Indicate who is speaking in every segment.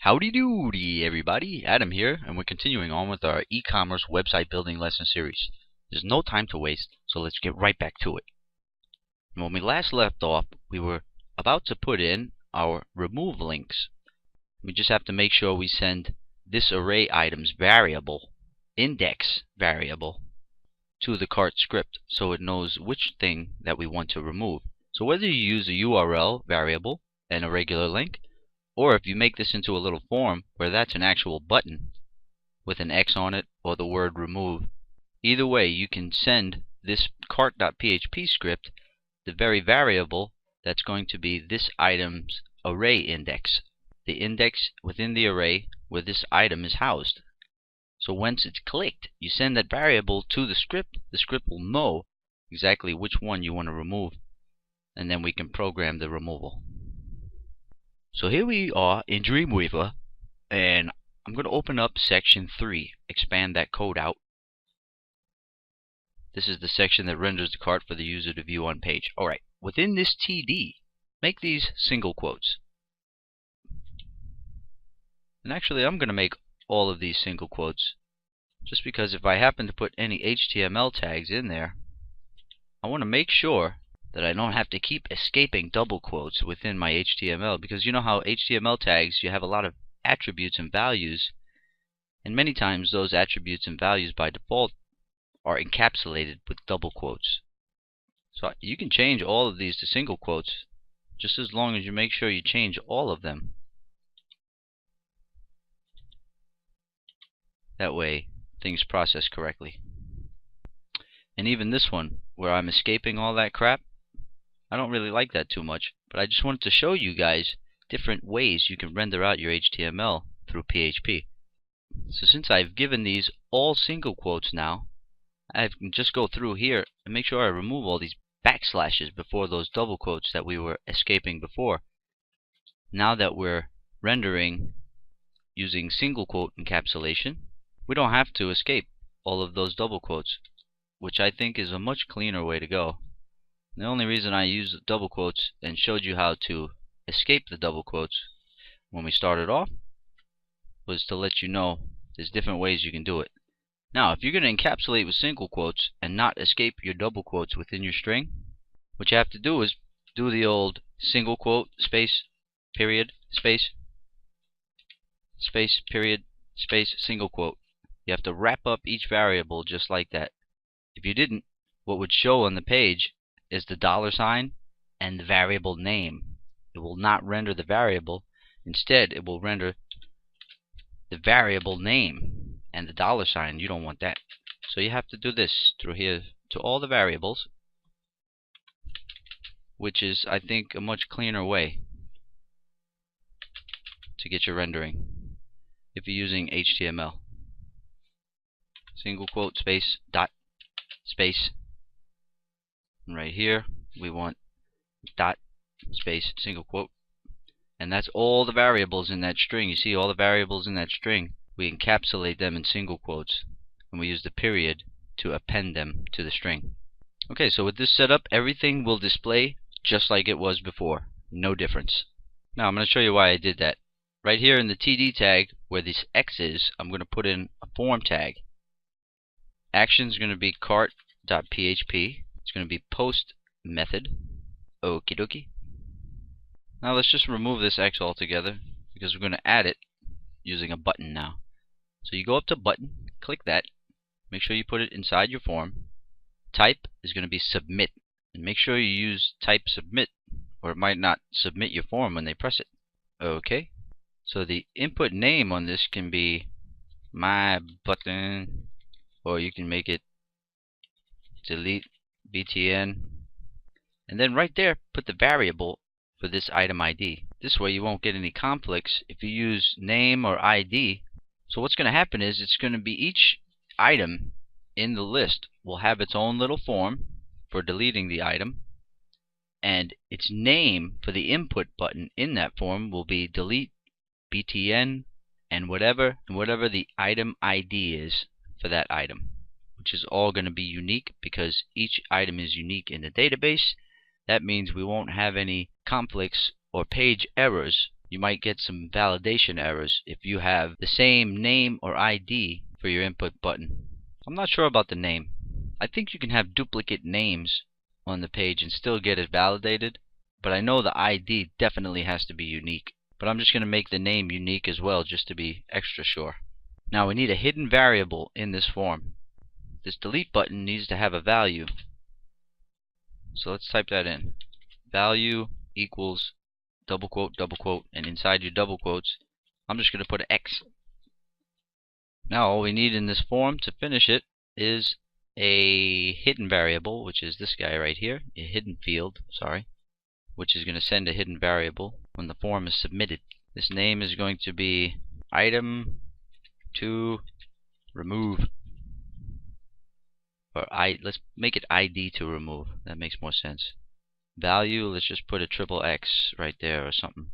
Speaker 1: Howdy doody everybody, Adam here, and we're continuing on with our e-commerce website building lesson series. There's no time to waste, so let's get right back to it. And when we last left off, we were about to put in our remove links. We just have to make sure we send this array items variable, index variable, to the cart script so it knows which thing that we want to remove. So whether you use a URL variable and a regular link, or if you make this into a little form where that's an actual button with an X on it or the word remove, either way you can send this cart.php script the very variable that's going to be this item's array index, the index within the array where this item is housed. So once it's clicked, you send that variable to the script will know exactly which one you want to remove, and then we can program the removal. So here we are in Dreamweaver, and I'm going to open up section 3, expand that code out. This is the section that renders the cart for the user to view on page. Alright, within this TD, make these single quotes. And actually I'm going to make all of these single quotes, just because if I happen to put any HTML tags in there, I want to make sure that I don't have to keep escaping double quotes within my HTML, because you know how HTML tags, you have a lot of attributes and values, and many times those attributes and values by default are encapsulated with double quotes. So you can change all of these to single quotes, just as long as you make sure you change all of them. That way things process correctly. And even this one, where I'm escaping all that crap, I don't really like that too much, but I just wanted to show you guys different ways you can render out your HTML through PHP. So since I've given these all single quotes now, I can just go through here and make sure I remove all these backslashes before those double quotes that we were escaping before. Now that we're rendering using single quote encapsulation, we don't have to escape all of those double quotes, which I think is a much cleaner way to go. The only reason I used double quotes and showed you how to escape the double quotes when we started off was to let you know there's different ways you can do it. Now, if you're going to encapsulate with single quotes and not escape your double quotes within your string, what you have to do is do the old single quote, space, period, space, space, period, space, single quote. You have to wrap up each variable just like that. If you didn't, what would show on the page is the $ and the variable name. It will not render the variable. Instead, it will render the variable name and the $. You don't want that. So you have to do this through here to all the variables, which is, I think, a much cleaner way to get your rendering if you're using HTML. Single quote, space, dot, space. And right here we want dot, space, single quote, and that's all the variables in that string. You see all the variables in that string, we encapsulate them in single quotes, and we use the period to append them to the string. Okay, so with this setup, everything will display just like it was before, no difference. Now I'm going to show you why I did that. Right here in the TD tag where this X is, I'm going to put in a form tag. Action is going to be cart.php. It's going to be post method. Okie dokie. Now let's just remove this X altogether, because we're going to add it using a button now. So you go up to button, click that, make sure you put it inside your form. Type is going to be submit, and make sure you use type submit, or it might not submit your form when they press it. Okay. So the input name on this can be my button, or you can make it delete btn, and then right there put the variable for this item ID. This way you won't get any conflicts if you use name or ID. So what's going to happen is it's going to be each item in the list will have its own little form for deleting the item, and its name for the input button in that form will be delete btn and whatever the item ID is for that item, which is all going to be unique because each item is unique in the database. That means we won't have any conflicts or page errors you might get some validation errors if you have the same name or ID for your input button. I'm not sure about the name. I think you can have duplicate names on the page and still get it validated, but I know the ID definitely has to be unique. But I'm just going to make the name unique as well, just to be extra sure. Now we need a hidden variable in this form. This delete button needs to have a value. So let's type that in. Value equals double quote, and inside your double quotes, I'm just going to put an X. Now all we need in this form to finish it is a hidden variable, which is this guy right here, a hidden field, sorry, which is going to send a hidden variable when the form is submitted. This name is going to be item to remove, or let's make it ID to remove. That makes more sense. Value, let's just put a triple X right there or something.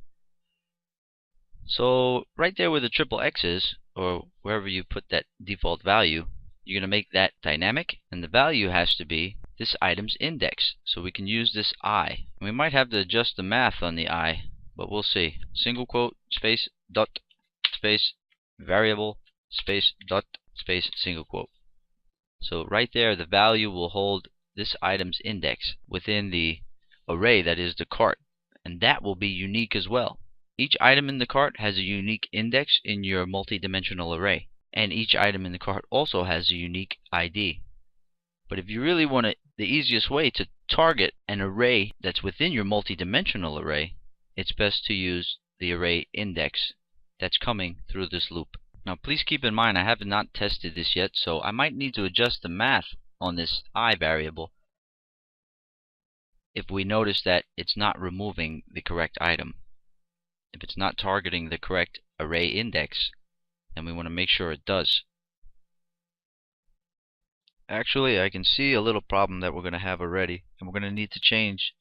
Speaker 1: So right there where the triple X is, or wherever you put that default value, you're going to make that dynamic, and the value has to be this item's index. So we can use this I. We might have to adjust the math on the I, but we'll see. Single quote, space, dot, space, variable, space, dot, space, single quote. So right there, the value will hold this item's index within the array that is the cart, and that will be unique as well. Each item in the cart has a unique index in your multi-dimensional array, and each item in the cart also has a unique ID. But if you really want the easiest way to target an array that's within your multi-dimensional array, it's best to use the array index that's coming through this loop. Now please keep in mind I have not tested this yet, so I might need to adjust the math on this I variable if we notice that it's not removing the correct item. If it's not targeting the correct array index, then we want to make sure it does. Actually, I can see a little problem that we're going to have already, and we're going to need to change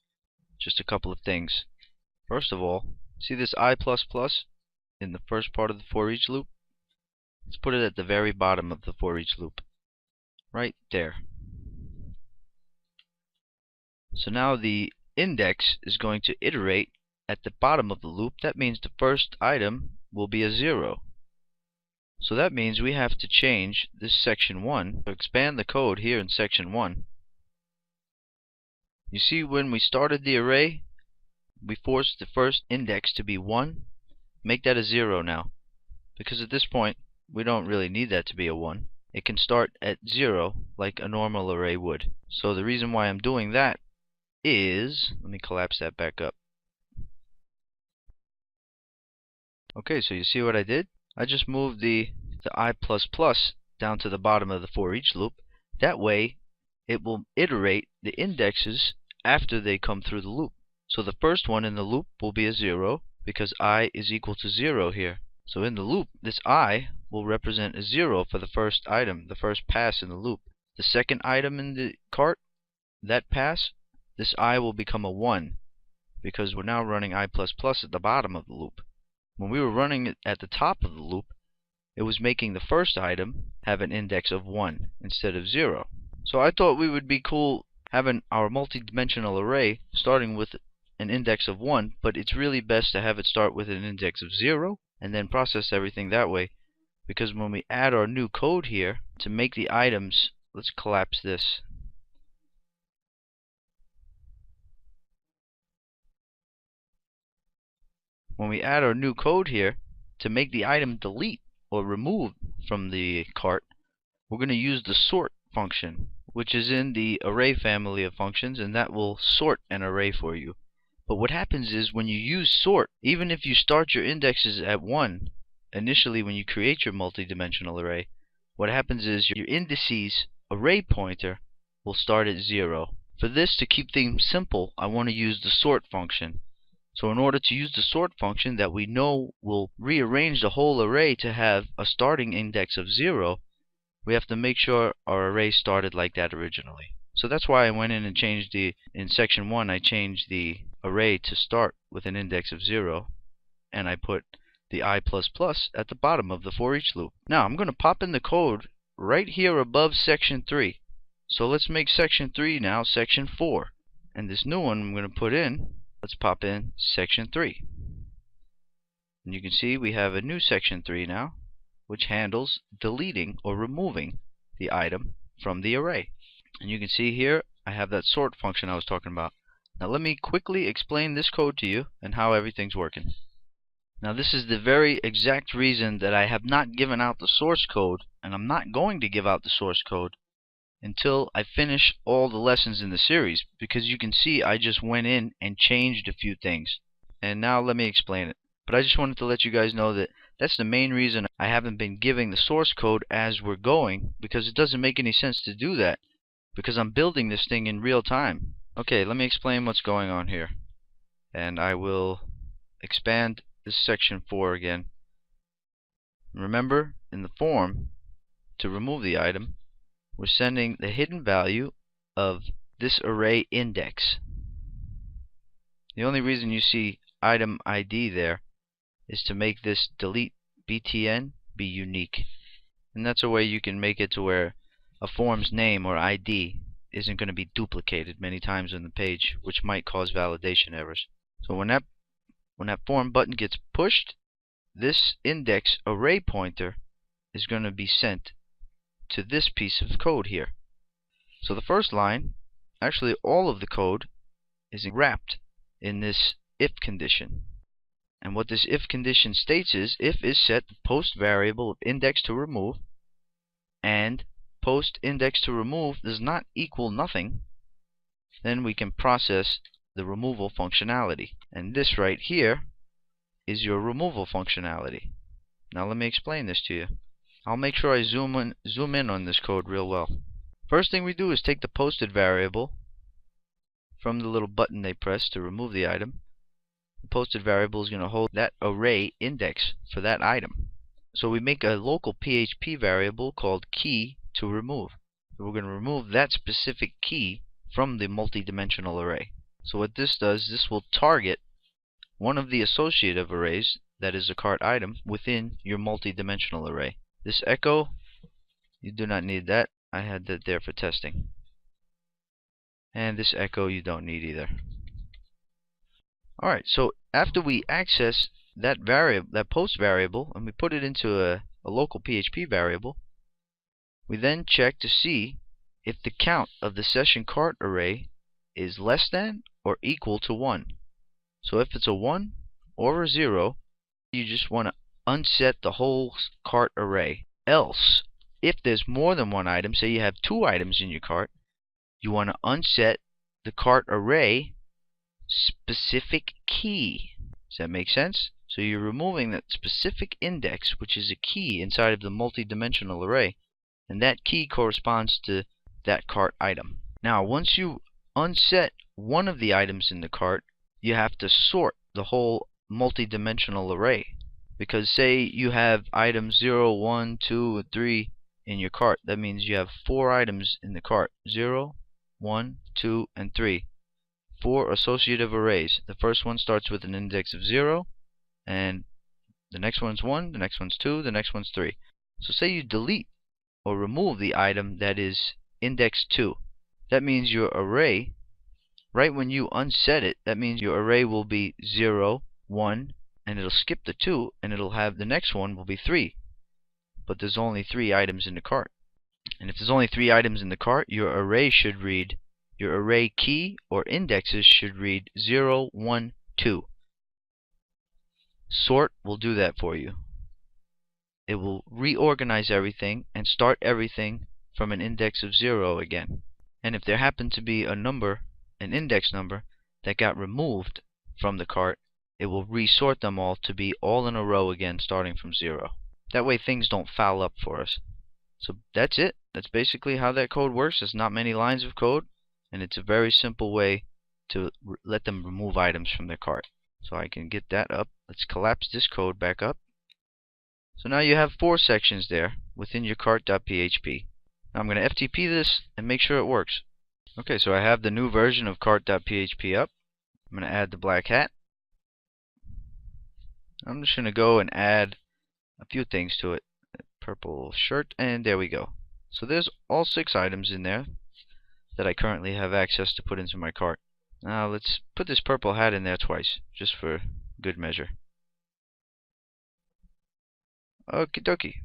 Speaker 1: just a couple of things. First of all, see this I++ in the first part of the for each loop? Let's put it at the very bottom of the for each loop. Right there. So now the index is going to iterate at the bottom of the loop. That means the first item will be a 0. So that means we have to change this section 1, to expand the code here in section 1. You see, when we started the array, we forced the first index to be 1. Make that a 0 now, because at this point we don't really need that to be a 1. It can start at 0 like a normal array would. So the reason why I'm doing that is, let me collapse that back up. Okay, so you see what I did? I just moved the I++ down to the bottom of the for each loop. That way it will iterate the indexes after they come through the loop. So the first one in the loop will be a 0 because I is equal to 0 here. So in the loop, this I will represent a 0 for the first item, the first pass in the loop. The second item in the cart, that pass, this I will become a 1 because we're now running I++ at the bottom of the loop. When we were running it at the top of the loop, it was making the first item have an index of 1 instead of 0. So I thought we would be cool having our multi-dimensional array starting with an index of 1, but it's really best to have it start with an index of 0 and then process everything that way, because when we add our new code here to make the items, let's collapse this. When we add our new code here to make the item delete or remove from the cart, we're going to use the sort function, which is in the array family of functions, and that will sort an array for you. But what happens is when you use sort, even if you start your indexes at 1 initially when you create your multi-dimensional array, what happens is your indices array pointer will start at 0. For this, to keep things simple, I want to use the sort function. So in order to use the sort function that we know will rearrange the whole array to have a starting index of 0, we have to make sure our array started like that originally. So that's why I went in and changed in section 1, I changed the array to start with an index of 0, and I put the I++ at the bottom of the for each loop. Now I'm going to pop in the code right here above section 3. So let's make section 3 now section 4. And this new one I'm going to put in, let's pop in section 3. And you can see we have a new section 3 now, which handles deleting or removing the item from the array. And you can see here I have that sort function I was talking about. Now let me quickly explain this code to you and how everything's working. Now this is the very exact reason that I have not given out the source code, and I'm not going to give out the source code until I finish all the lessons in the series, because you can see I just went in and changed a few things. And now let me explain it. But I just wanted to let you guys know that that's the main reason I haven't been giving the source code as we're going, because it doesn't make any sense to do that, because I'm building this thing in real time. Okay, let me explain what's going on here. And I will expand this section 4 again. Remember, in the form, to remove the item, we're sending the hidden value of this array index. The only reason you see item ID there is to make this delete btn be unique. And that's a way you can make it to where a form's name or ID isn't going to be duplicated many times on the page, which might cause validation errors. So when that form button gets pushed, this index array pointer is going to be sent to this piece of code here. So the first line, actually all of the code, is wrapped in this if condition. And what this if condition states is, if is set the post variable of index to remove, and post index to remove does not equal nothing, then we can process the removal functionality. And this right here is your removal functionality. Now let me explain this to you. I'll make sure I zoom in on this code real well. First thing we do is take the posted variable from the little button they press to remove the item. The posted variable is going to hold that array index for that item. So we make a local PHP variable called key to remove. We're going to remove that specific key from the multi-dimensional array. So what this does, this will target one of the associative arrays, that is a cart item, within your multi-dimensional array. This echo, you do not need that. I had that there for testing. And this echo you don't need either. Alright, so after we access that post variable, and we put it into a local PHP variable, we then check to see if the count of the session cart array is less than or equal to 1. So if it's a 1 or a 0, you just want to unset the whole cart array. Else, if there's more than one item, say you have 2 items in your cart, you want to unset the cart array specific key. Does that make sense? So you're removing that specific index, which is a key inside of the multi-dimensional array, and that key corresponds to that cart item. Now once you unset one of the items in the cart, you have to sort the whole multi-dimensional array. Because say you have items 0, 1, 2, and 3 in your cart. That means you have 4 items in the cart. 0, 1, 2, and 3. 4 associative arrays. The first one starts with an index of 0, and the next one's 1, the next one's 2, the next one's 3. So say you delete or remove the item that is index 2. That means your array, right when you unset it, that means your array will be 0, 1, and it'll skip the 2, and it'll have the next one will be 3. But there's only 3 items in the cart. And if there's only 3 items in the cart, your array should read, your array key or indexes should read 0, 1, 2. Sort will do that for you. It will reorganize everything and start everything from an index of 0 again. And if there happened to be a number, an index number, that got removed from the cart, it will resort them all to be all in a row again, starting from 0. That way things don't foul up for us. So that's it. That's basically how that code works. There's not many lines of code, and it's a very simple way to let them remove items from their cart. So I can get that up. Let's collapse this code back up. So now you have 4 sections there within your cart.php. Now I'm going to FTP this and make sure it works. Okay, so I have the new version of cart.php up. I'm going to add the black hat. I'm just going to go and add a few things to it. Purple shirt, and there we go. So there's all 6 items in there that I currently have access to put into my cart. Now let's put this purple hat in there twice, just for good measure.
Speaker 2: Okie dokie.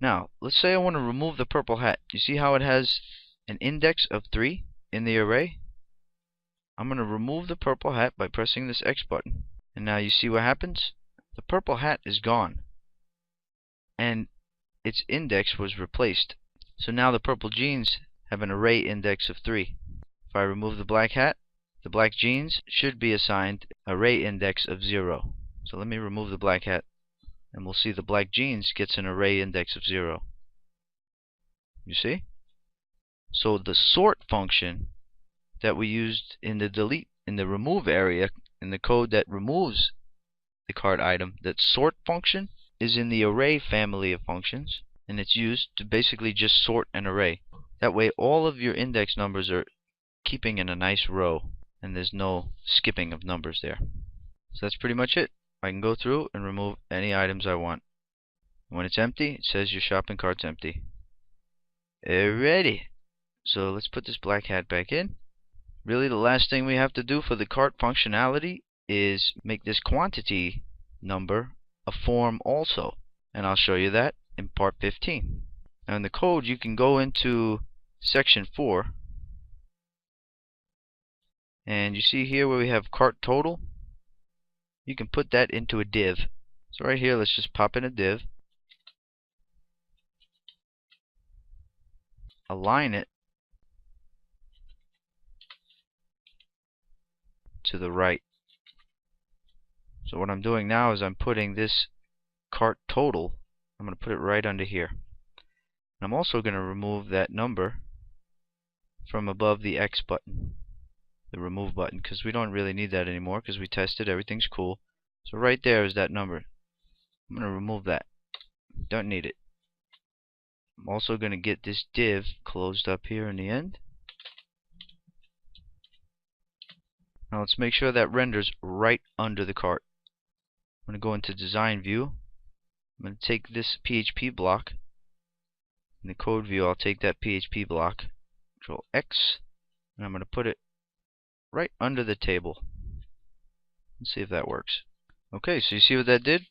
Speaker 2: Now, let's say I want to remove the purple hat. You see how it has an index of 3 in the array? I'm going to remove the purple hat by pressing this X button. And now you see what happens? The purple hat is gone. And its index was replaced. So now the purple jeans have an array index of 3. If I remove the black hat, the black jeans should be assigned array index of 0. So let me remove the black hat, and we'll see the black jeans gets an array index of 0. You see? So the sort function that we used in the remove area in the code that removes the cart item, that sort function is in the array family of functions, and it's used to basically just sort an array. That way all of your index numbers are keeping in a nice row, and there's no skipping of numbers there. So that's pretty much it. I can go through and remove any items I want. When it's empty, it says your shopping cart's empty. Alrighty. So let's put this black hat back in. Really, the last thing we have to do for the cart functionality is make this quantity number a form also. And I'll show you that in part 15. Now in the code, you can go into section 4. And you see here where we have cart total. You can put that into a div. So right here, let's just pop in a div. Align it to the right. So what I'm doing now is I'm putting this cart total, I'm going to put it right under here. And I'm also going to remove that number from above the X button, the remove button, because we don't really need that anymore because we tested, everything's cool. So right there is that number. I'm going to remove that. Don't need it. I'm also going to get this div closed up here in the end. Now let's make sure that renders right under the cart. I'm going to go into design view. I'm going to take this PHP block. In the code view, I'll take that PHP block, Control X, and I'm going to put it right under the table. Let's see if that works. Okay, so you see what that did?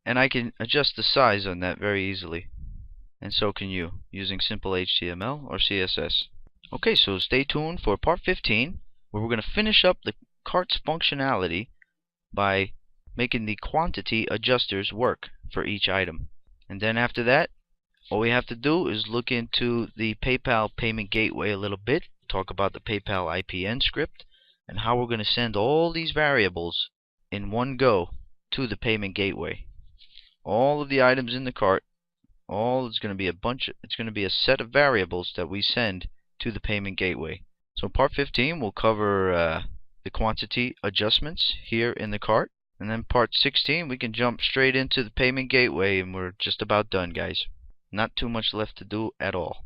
Speaker 2: And I can adjust the size on that very easily. And so can you, using simple HTML or CSS. Okay, so stay tuned for part 15, where we're going to finish up the cart's functionality by making the quantity adjusters work for each item. And then after that, all we have to do is look into the PayPal payment gateway a little bit, talk about the PayPal IPN script, and how we're going to send all these variables in one go to the payment gateway. All of the items in the cart, it's going to be a set of variables that we send to the payment gateway. So part 15 will cover the quantity adjustments here in the cart, and then part 16 we can jump straight into the payment gateway, and we're just about done, guys. Not too much left to do at all.